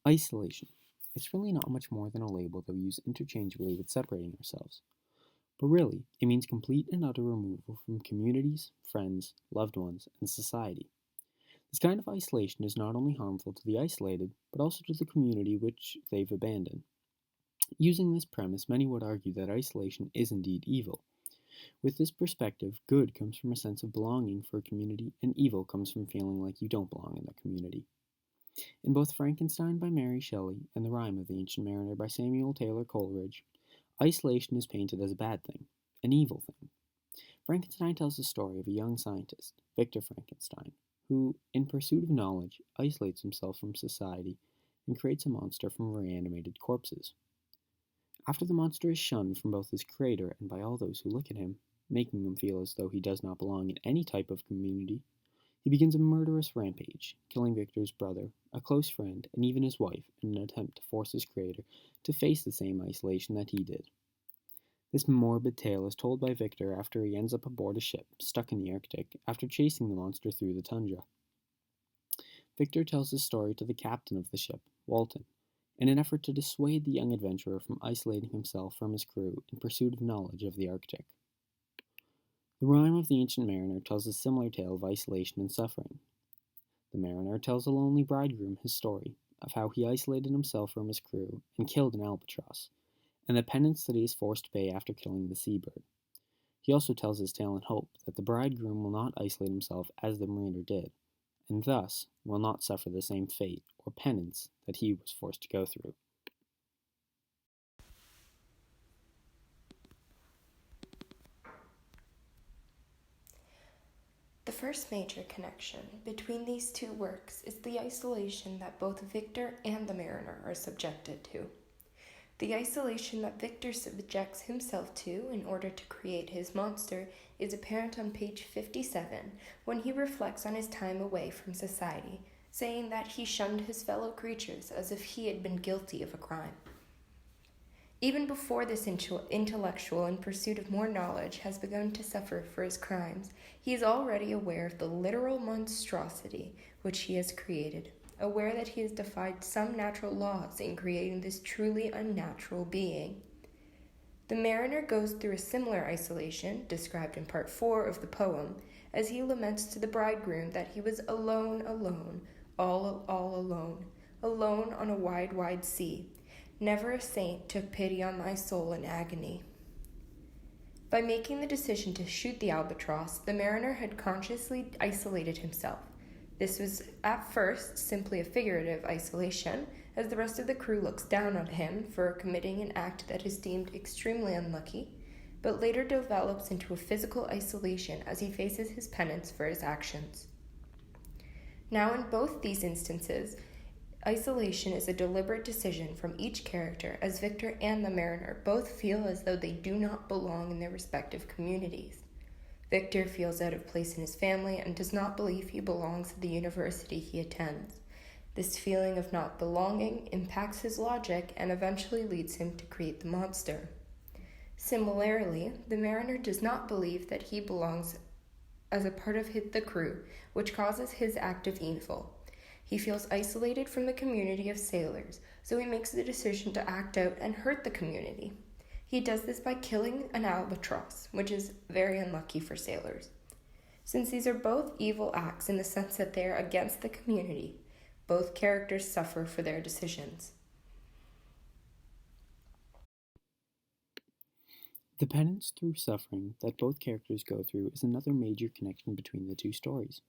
Isolation. It's really not much more than a label that we use interchangeably with separating ourselves. But really, it means complete and utter removal from communities, friends, loved ones, and society. This kind of isolation is not only harmful to the isolated, but also to the community which they've abandoned. Using this premise, many would argue that isolation is indeed evil. With this perspective, good comes from a sense of belonging for a community, and evil comes from feeling like you don't belong in the community. In both Frankenstein by Mary Shelley and The Rime of the Ancient Mariner by Samuel Taylor Coleridge, isolation is painted as a bad thing, an evil thing. Frankenstein tells the story of a young scientist, Victor Frankenstein, who, in pursuit of knowledge, isolates himself from society and creates a monster from reanimated corpses. After the monster is shunned from both his creator and by all those who look at him, making him feel as though he does not belong in any type of community, he begins a murderous rampage, killing Victor's brother, a close friend, and even his wife in an attempt to force his creator to face the same isolation that he did. This morbid tale is told by Victor after he ends up aboard a ship stuck in the Arctic after chasing the monster through the tundra. Victor tells his story to the captain of the ship, Walton, in an effort to dissuade the young adventurer from isolating himself from his crew in pursuit of knowledge of the Arctic. The Rime of the Ancient Mariner tells a similar tale of isolation and suffering. The mariner tells a lonely bridegroom his story of how he isolated himself from his crew and killed an albatross, and the penance that he is forced to pay after killing the seabird. He also tells his tale in hope that the bridegroom will not isolate himself as the mariner did, and thus will not suffer the same fate or penance that he was forced to go through. The first major connection between these two works is the isolation that both Victor and the mariner are subjected to. The isolation that Victor subjects himself to in order to create his monster is apparent on page 57 when he reflects on his time away from society, saying that he shunned his fellow creatures as if he had been guilty of a crime. Even before this intellectual in pursuit of more knowledge has begun to suffer for his crimes, he is already aware of the literal monstrosity which he has created, aware that he has defied some natural laws in creating this truly unnatural being. The mariner goes through a similar isolation, described in part 4 of the poem, as he laments to the bridegroom that he was alone, all alone on a wide, wide sea. Never a saint took pity on my soul in agony. By making the decision to shoot the albatross, the mariner had consciously isolated himself. This was at first simply a figurative isolation, as the rest of the crew looks down on him for committing an act that is deemed extremely unlucky, but later develops into a physical isolation as he faces his penance for his actions. Now, in both these instances, isolation is a deliberate decision from each character, as Victor and the mariner both feel as though they do not belong in their respective communities. Victor feels out of place in his family and does not believe he belongs at the university he attends. This feeling of not belonging impacts his logic and eventually leads him to create the monster. Similarly, the mariner does not believe that he belongs as a part of the crew, which causes his act of evil. He feels isolated from the community of sailors, so he makes the decision to act out and hurt the community. He does this by killing an albatross, which is very unlucky for sailors. Since these are both evil acts in the sense that they are against the community, both characters suffer for their decisions. The penance through suffering that both characters go through is another major connection between the two stories.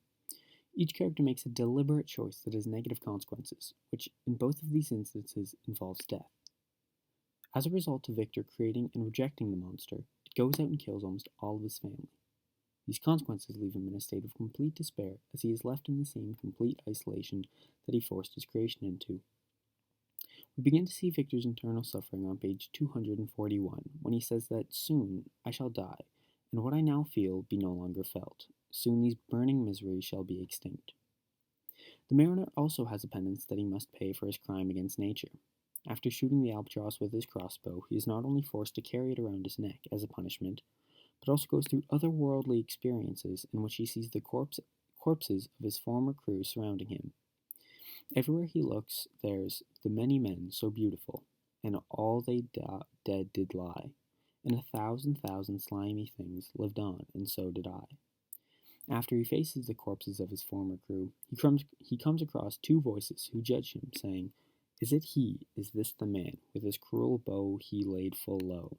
Each character makes a deliberate choice that has negative consequences, which in both of these instances involves death. As a result of Victor creating and rejecting the monster, it goes out and kills almost all of his family. These consequences leave him in a state of complete despair, as he is left in the same complete isolation that he forced his creation into. We begin to see Victor's internal suffering on page 241, when he says that soon I shall die, and what I now feel be no longer felt. Soon these burning miseries shall be extinct. The mariner also has a penance that he must pay for his crime against nature. After shooting the albatross with his crossbow, he is not only forced to carry it around his neck as a punishment, but also goes through otherworldly experiences in which he sees the corpses of his former crew surrounding him. Everywhere he looks, there's the many men so beautiful, and all they dead did lie, and 1,000,000 slimy things lived on, and so did I. After he faces the corpses of his former crew, he comes across two voices who judge him, saying, "Is it he? Is this the man? With his cruel bow he laid full low,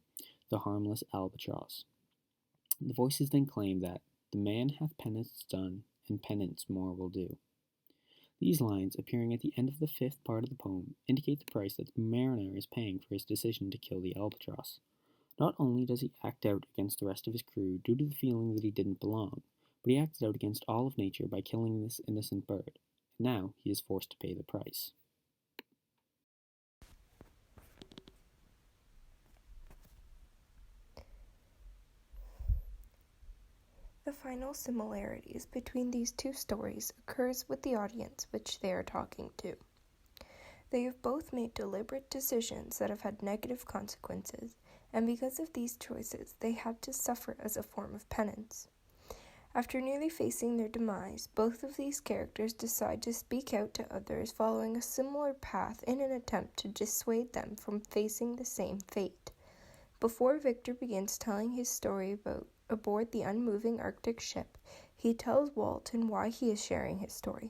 the harmless albatross." The voices then claim that the man hath penance done, and penance more will do. These lines, appearing at the end of the fifth part of the poem, indicate the price that the mariner is paying for his decision to kill the albatross. Not only does he act out against the rest of his crew due to the feeling that he didn't belong, but he acted out against all of nature by killing this innocent bird. And now he is forced to pay the price. The final similarities between these two stories occurs with the audience which they are talking to. They have both made deliberate decisions that have had negative consequences, and because of these choices, they had to suffer as a form of penance. After nearly facing their demise, both of these characters decide to speak out to others following a similar path in an attempt to dissuade them from facing the same fate. Before Victor begins telling his story aboard the unmoving Arctic ship, he tells Walton why he is sharing his story.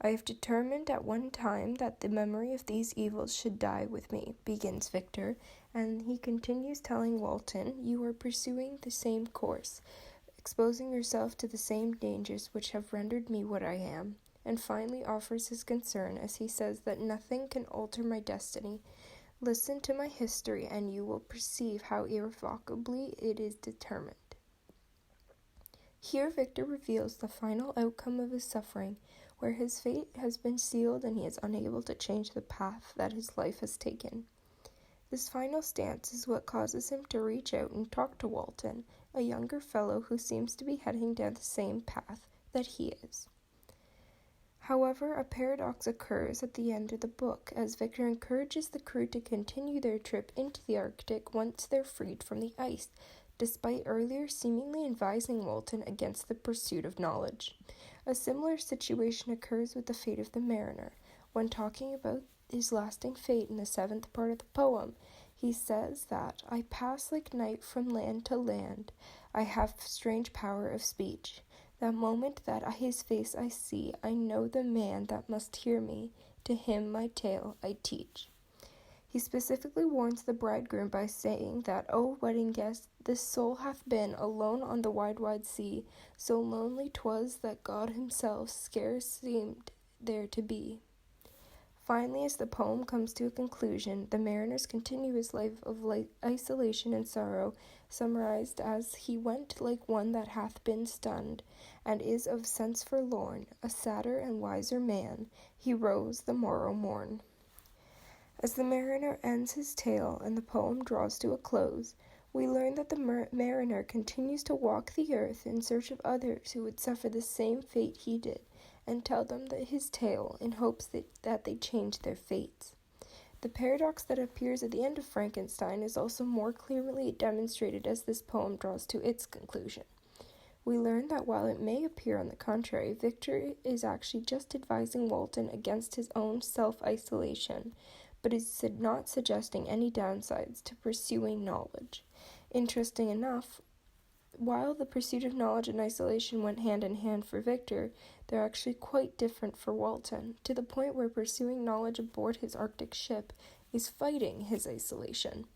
"I have determined at one time that the memory of these evils should die with me," begins Victor, and he continues telling Walton, "You are pursuing the same course, exposing yourself to the same dangers which have rendered me what I am," and finally offers his concern as he says that nothing can alter my destiny. "Listen to my history and you will perceive how irrevocably it is determined." Here Victor reveals the final outcome of his suffering, where his fate has been sealed and he is unable to change the path that his life has taken. This final stance is what causes him to reach out and talk to Walton, a younger fellow who seems to be heading down the same path that he is. However, a paradox occurs at the end of the book, as Victor encourages the crew to continue their trip into the Arctic once they're freed from the ice, despite earlier seemingly advising Walton against the pursuit of knowledge. A similar situation occurs with the fate of the mariner. When talking about his lasting fate in the seventh part of the poem, he says that, "I pass like night from land to land, I have strange power of speech. That moment that his face I see, I know the man that must hear me, to him my tale I teach." He specifically warns the bridegroom by saying that, "O wedding guest, this soul hath been alone on the wide, wide sea, so lonely 'twas that God himself scarce seemed there to be." Finally, as the poem comes to a conclusion, the mariner's continuous life of isolation and sorrow, summarized as, "He went like one that hath been stunned, and is of sense forlorn, a sadder and wiser man, he rose the morrow morn." As the mariner ends his tale and the poem draws to a close, we learn that the mariner continues to walk the earth in search of others who would suffer the same fate he did, and tell them that his tale in hopes that they change their fates. The paradox that appears at the end of Frankenstein is also more clearly demonstrated as this poem draws to its conclusion. We learn that while it may appear on the contrary, Victor is actually just advising Walton against his own self-isolation, but is not suggesting any downsides to pursuing knowledge. Interesting enough, while the pursuit of knowledge and isolation went hand in hand for Victor, they're actually quite different for Walton, to the point where pursuing knowledge aboard his Arctic ship is fighting his isolation.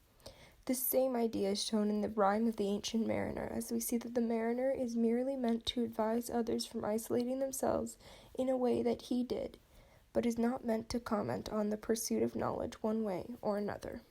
This same idea is shown in the rhyme of the Ancient Mariner, as we see that the mariner is merely meant to advise others from isolating themselves in a way that he did, but is not meant to comment on the pursuit of knowledge one way or another.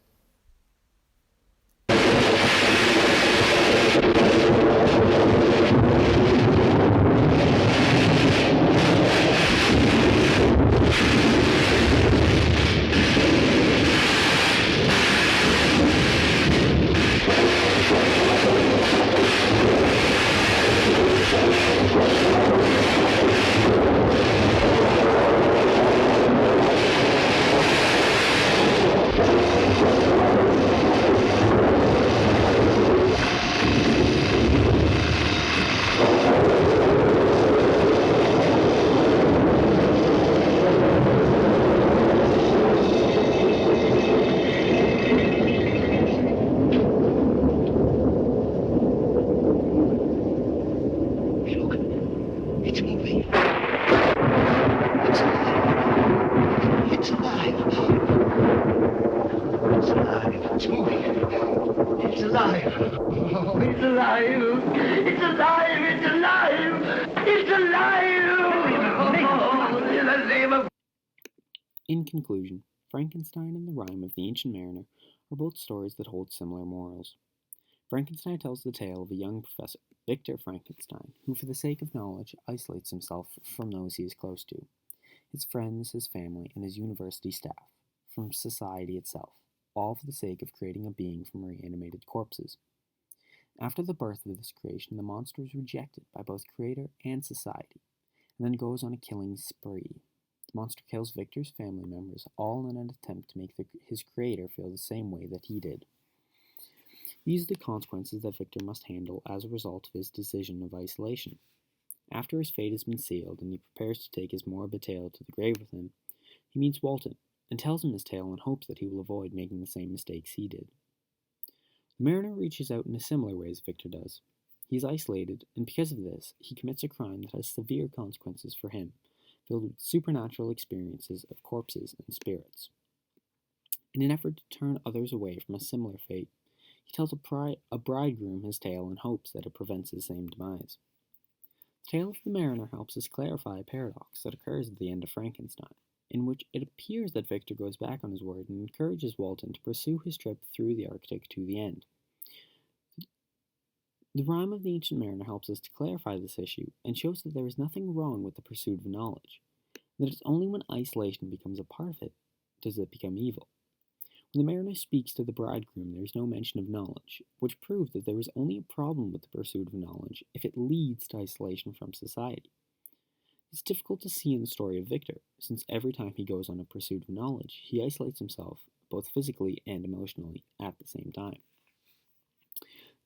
In conclusion, Frankenstein and the Rime of the Ancient Mariner are both stories that hold similar morals. Frankenstein tells the tale of a young professor, Victor Frankenstein, who, for the sake of knowledge, isolates himself from those he is close to, his friends, his family, and his university staff, from society itself, all for the sake of creating a being from reanimated corpses. After the birth of this creation, the monster is rejected by both creator and society, and then goes on a killing spree. The monster kills Victor's family members, all in an attempt to make his creator feel the same way that he did. These are the consequences that Victor must handle as a result of his decision of isolation. After his fate has been sealed and he prepares to take his morbid tale to the grave with him, he meets Walton and tells him his tale in hopes that he will avoid making the same mistakes he did. The mariner reaches out in a similar way as Victor does. He is isolated, and because of this, he commits a crime that has severe consequences for him, filled with supernatural experiences of corpses and spirits. In an effort to turn others away from a similar fate, he tells a bridegroom his tale in hopes that it prevents his same demise. The tale of the mariner helps us clarify a paradox that occurs at the end of Frankenstein, in which it appears that Victor goes back on his word and encourages Walton to pursue his trip through the Arctic to the end. The Rime of the Ancient Mariner helps us to clarify this issue and shows that there is nothing wrong with the pursuit of knowledge, that it's only when isolation becomes a part of it does it become evil. When the mariner speaks to the bridegroom, there is no mention of knowledge, which proves that there is only a problem with the pursuit of knowledge if it leads to isolation from society. It's difficult to see in the story of Victor, since every time he goes on a pursuit of knowledge, he isolates himself, both physically and emotionally, at the same time.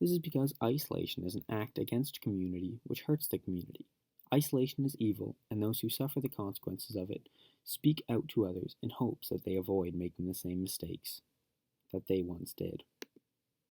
This is because isolation is an act against community which hurts the community. Isolation is evil, and those who suffer the consequences of it speak out to others in hopes that they avoid making the same mistakes that they once did.